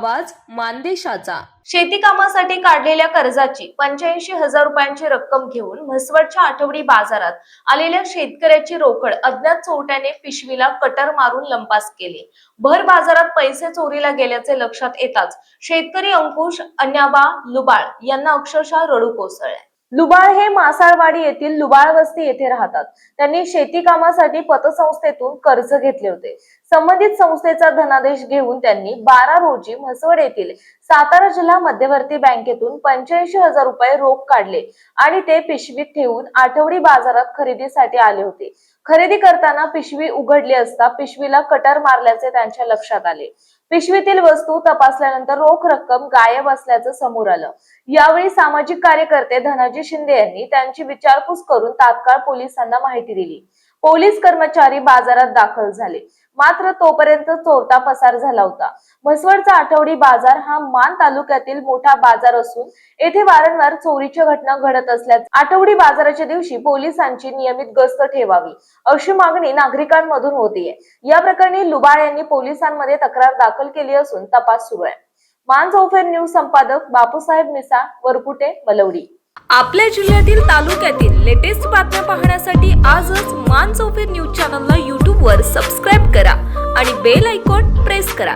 आवाज मानदेशाचा। शेती कामासाठी काढलेल्या कर्जाची 85,000 रुपयांची रक्कम घेऊन म्हसवडच्या आठवडी बाजारात आलेल्या शेतकऱ्याची रोकड अज्ञात चोरट्याने पिशवीला कटर मारून लंपास केली। भर बाजारात पैसे चोरीला गेल्याचे लक्षात येताच शेतकरी अंकुश अन्याबा लुबाळ यांना अक्षरशः रडू कोसळले। लुबाळ हे मासाळवाडी येथील लुबाळ वस्ती येथे राहतात। त्यांनी शेती कामासाठी पतसंस्थेतून कर्ज घेतले होते। संबंधित संस्थेचा धनादेश घेऊन त्यांनी 12 रोजी म्हसवड येथील सातारा जिल्हा मध्यवर्ती बँकेतून 85,000 रुपये रोख काढले आणि ते पिशवीत ठेवून आठवडी बाजारात खरेदीसाठी आले होते। खरेदी करताना पिशवी उघडली असता पिशवीला कटर मारल्याचे त्यांच्या लक्षात आले। पिशवीतील वस्तू तपासल्यानंतर रोख रक्कम गायब असल्याचं समोर आलं। यावेळी सामाजिक कार्यकर्ते धनाजी शिंदे यांनी त्यांची विचारपूस करून तात्काळ पोलिसांना माहिती दिली। पोलीस कर्मचारी बाजारात दाखल झाले, मात्र तोपर्यंत चोरटा पसार झाला होता। म्हसवडचा आठवडी बाजार हा मान तालुक्यातील मोठा बाजार असून येथे वारंवार चोरीच्या घटना घडत असल्यास आठवडी बाजाराच्या दिवशी पोलिसांची नियमित गस्त ठेवावी अशी मागणी नागरिकांमधून होतीये। या प्रकरणी लुबाळ यांनी पोलिसांमध्ये तक्रार दाखल केली असून तपास सुरू आहे। मानसोफेर न्यूज संपादक बापूसाहेब मिसा, वरकुटे, बलवडी। आपल्या जिल्ह्यातील तालुक्यातील लेटेस्ट बातम्या पाहण्यासाठी आजच मानसोफेर न्यूज चॅनलला YouTube वर सबस्क्राईब करा आणि बेल आयकॉन प्रेस करा।